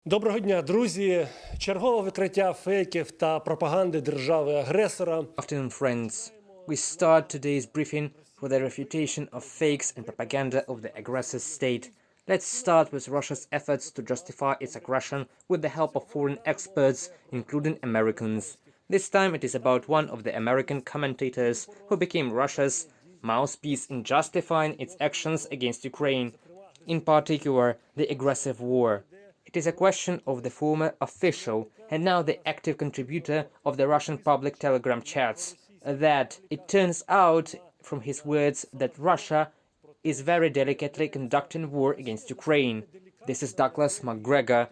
Доброго дня, друзі! Чергове викриття фейків та пропаганди держави-агресора. Afternoon, friends. We start today's briefing with a refutation of fakes and propaganda of the aggressor state. Let's start with Russia's efforts to justify its aggression with the help of foreign experts, including Americans. This time it is about one of the American commentators who became Russia's mouthpiece in justifying its actions against Ukraine, in particular the aggressive war. It is a question of the former official and now the active contributor of the Russian public telegram chats that it turns out from his words that Russia is very delicately conducting war against Ukraine. This is Douglas Macgregor.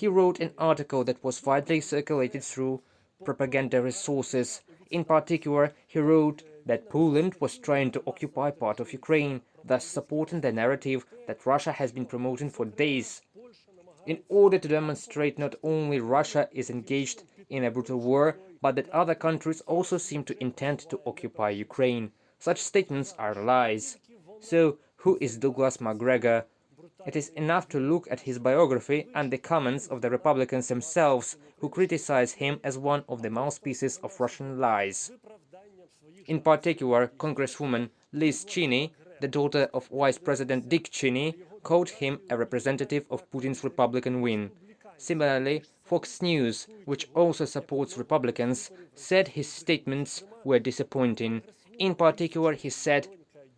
He wrote an article that was widely circulated through propaganda resources. In particular, he wrote that Poland was trying to occupy part of Ukraine, thus supporting the narrative that Russia has been promoting for days, in order to demonstrate not only Russia is engaged in a brutal war, but that other countries also seem to intend to occupy Ukraine. Such statements are lies. So, who is Douglas Macgregor? It is enough to look at his biography and the comments of the Republicans themselves, who criticize him as one of the mouthpieces of Russian lies. In particular, Congresswoman Leshchenko, the daughter of Vice President Dick Cheney, called him a representative of Putin's Republican wing. Similarly, Fox News, which also supports Republicans, said his statements were disappointing. In particular, he said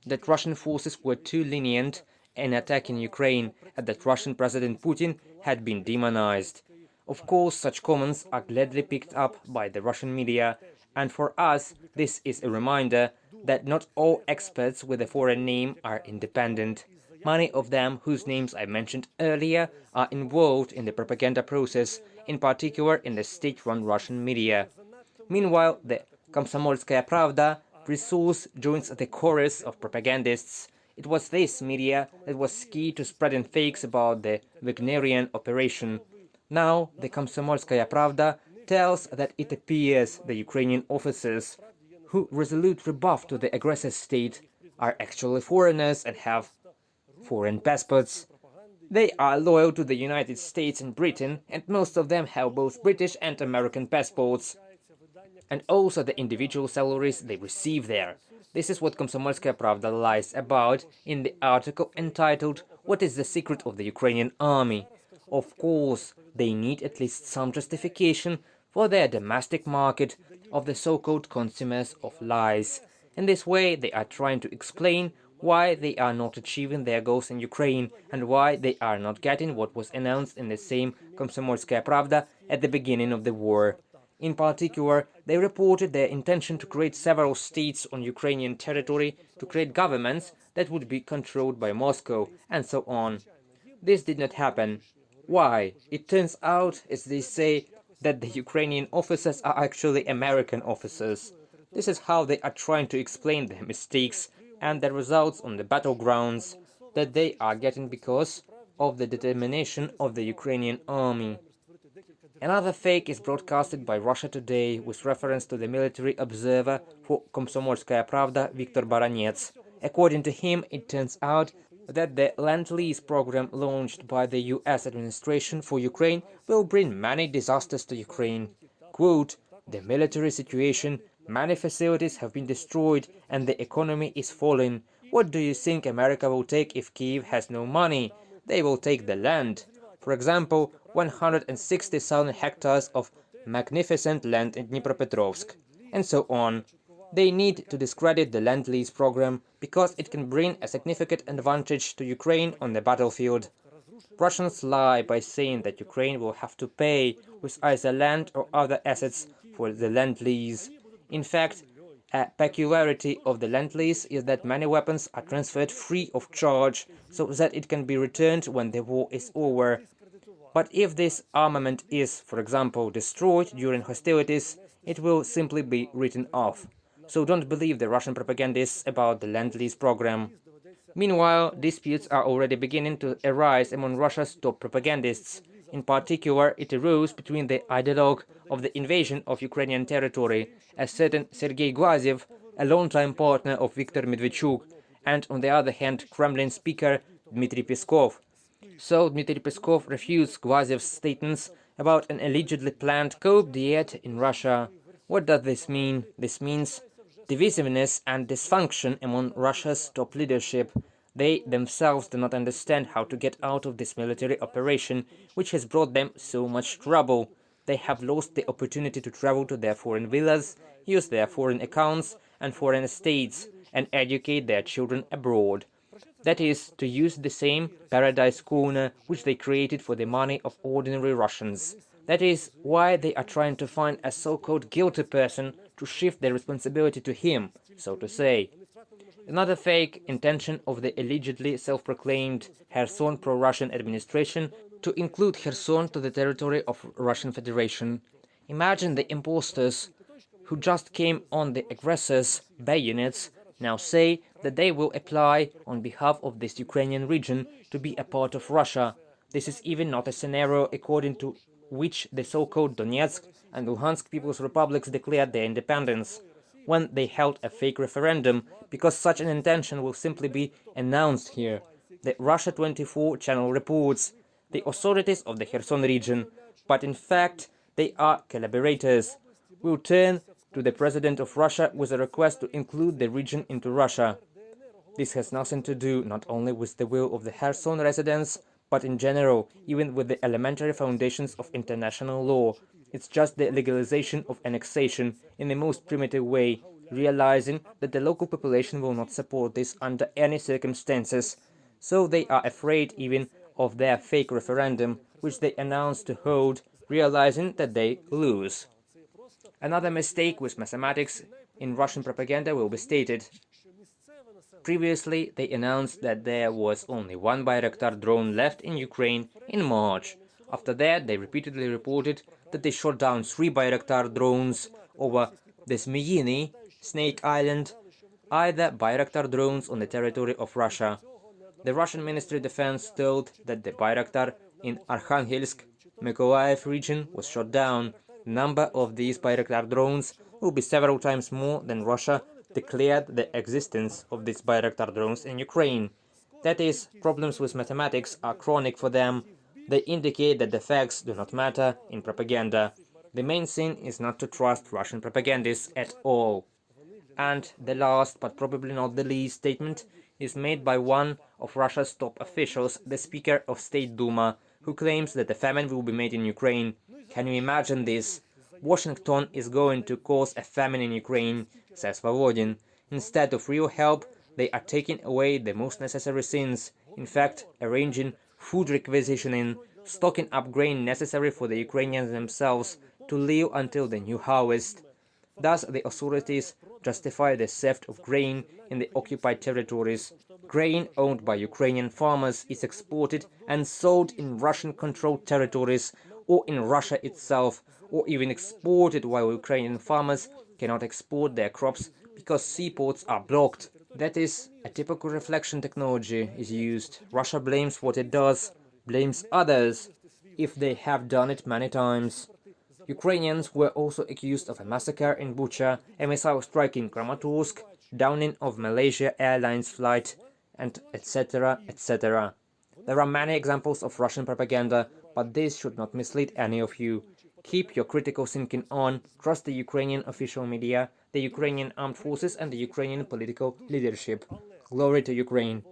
that Russian forces were too lenient in attacking Ukraine and that Russian President Putin had been demonized. Of course, such comments are gladly picked up by the Russian media, and for us, this is a reminder that not all experts with a foreign name are independent. Many of them, whose names I mentioned earlier, are involved in the propaganda process, in particular in the state-run Russian media. Meanwhile, the Komsomolskaya Pravda resource joins the chorus of propagandists. It was this media that was key to spreading fakes about the Wagnerian operation. Now, the Komsomolskaya Pravda tells that it appears the Ukrainian officers, who resolutely rebuff to the aggressor state, are actually foreigners and have foreign passports. They are loyal to the United States and Britain, and most of them have both British and American passports, and also the individual salaries they receive there. This is what Komsomolskaya Pravda lies about in the article entitled "What is the secret of the Ukrainian army?" Of course, they need at least some justification for their domestic market of the so-called consumers of lies. In this way, they are trying to explain why they are not achieving their goals in Ukraine and why they are not getting what was announced in the same Komsomolskaya Pravda at the beginning of the war. In particular, they reported their intention to create several states on Ukrainian territory, to create governments that would be controlled by Moscow, and so on. This did not happen. Why? It turns out, as they say, that the Ukrainian officers are actually American officers. This is how they are trying to explain their mistakes and the results on the battlegrounds that they are getting because of the determination of the Ukrainian army. Another fake is broadcasted by Russia Today with reference to the military observer for Komsomolskaya Pravda Viktor Baranets. According to him, it turns out that the Lend-Lease program launched by the US administration for Ukraine will bring many disasters to Ukraine. Quote, "The military situation, many facilities have been destroyed and the economy is falling. What do you think America will take if Kyiv has no money? They will take the land. For example, 160,000 hectares of magnificent land in Dnipropetrovsk, and so on. They need to discredit the Lend-Lease program because it can bring a significant advantage to Ukraine on the battlefield. Russians lie by saying that Ukraine will have to pay with either land or other assets for the Lend-Lease. In fact, a peculiarity of the Lend-Lease is that many weapons are transferred free of charge, so that it can be returned when the war is over. But if this armament is, for example, destroyed during hostilities, it will simply be written off. So don't believe the Russian propagandists about the Lend-Lease program. Meanwhile, disputes are already beginning to arise among Russia's top propagandists. In particular, it arose between the ideologue of the invasion of Ukrainian territory, a certain Serhiy, a longtime partner of Viktor Medvedchuk, and on the other hand, Kremlin speaker Dmitry Peskov. So Dmitry Peskov refutes Gvazev's statements about an allegedly planned coup d'etat in Russia. What does this mean? This means divisiveness and dysfunction among Russia's top leadership. They themselves do not understand how to get out of this military operation, which has brought them so much trouble. They have lost the opportunity to travel to their foreign villas, use their foreign accounts and foreign estates, and educate their children abroad. That is, to use the same paradise corner which they created for the money of ordinary Russians. That is why they are trying to find a so-called guilty person to shift their responsibility to him, so to say. Another fake intention of the allegedly self-proclaimed Kherson pro-Russian administration to include Kherson to the territory of Russian Federation. Imagine the imposters who just came on the aggressors' bayonets now say that they will apply on behalf of this Ukrainian region to be a part of Russia. This is even not a scenario according to which the so-called Donetsk and Luhansk People's Republics declared their independence, when they held a fake referendum, because such an intention will simply be announced here. The Russia 24 channel reports the authorities of the Kherson region, but in fact they are collaborators, will turn to the President of Russia with a request to include the region into Russia. This has nothing to do not only with the will of the Kherson residents, but in general, even with the elementary foundations of international law. It's just the legalization of annexation in the most primitive way, realizing that the local population will not support this under any circumstances. So they are afraid even of their fake referendum, which they announced to hold, realizing that they lose. Another mistake with mathematics in Russian propaganda will be stated. Previously, they announced that there was only one Bayraktar drone left in Ukraine in March. After that, they repeatedly reported that they shot down 3 Bayraktar drones over the Zmyiny, Snake Island, either Bayraktar drones on the territory of Russia. The Russian Ministry of Defense told that the Bayraktar in Arkhangelsk, Mykolaiv region was shot down. The number of these Bayraktar drones will be several times more than Russia declared the existence of these Bayraktar drones in Ukraine. That is, problems with mathematics are chronic for them. They indicate that the facts do not matter in propaganda. The main thing is not to trust Russian propagandists at all. And the last, but probably not the least, statement is made by one of Russia's top officials, the Speaker of State Duma, who claims that a famine will be made in Ukraine. Can you imagine this? Washington is going to cause a famine in Ukraine, says Volodin. Instead of real help, they are taking away the most necessary things, in fact, arranging food requisitioning, stocking up grain necessary for the Ukrainians themselves to live until the new harvest. Thus, the authorities justify the theft of grain in the occupied territories. Grain owned by Ukrainian farmers is exported and sold in Russian-controlled territories or in Russia itself, or even exported while Ukrainian farmers cannot export their crops because seaports are blocked. That is, a typical reflection technology is used. Russia blames what it does, blames others, if they have done it many times. Ukrainians were also accused of a massacre in Bucha, a missile strike in Kramatorsk, downing of Malaysia Airlines flight, and etc., etc. There are many examples of Russian propaganda, but this should not mislead any of you. Keep your critical thinking on, trust the Ukrainian official media, the Ukrainian armed forces and the Ukrainian political leadership. Glory to Ukraine!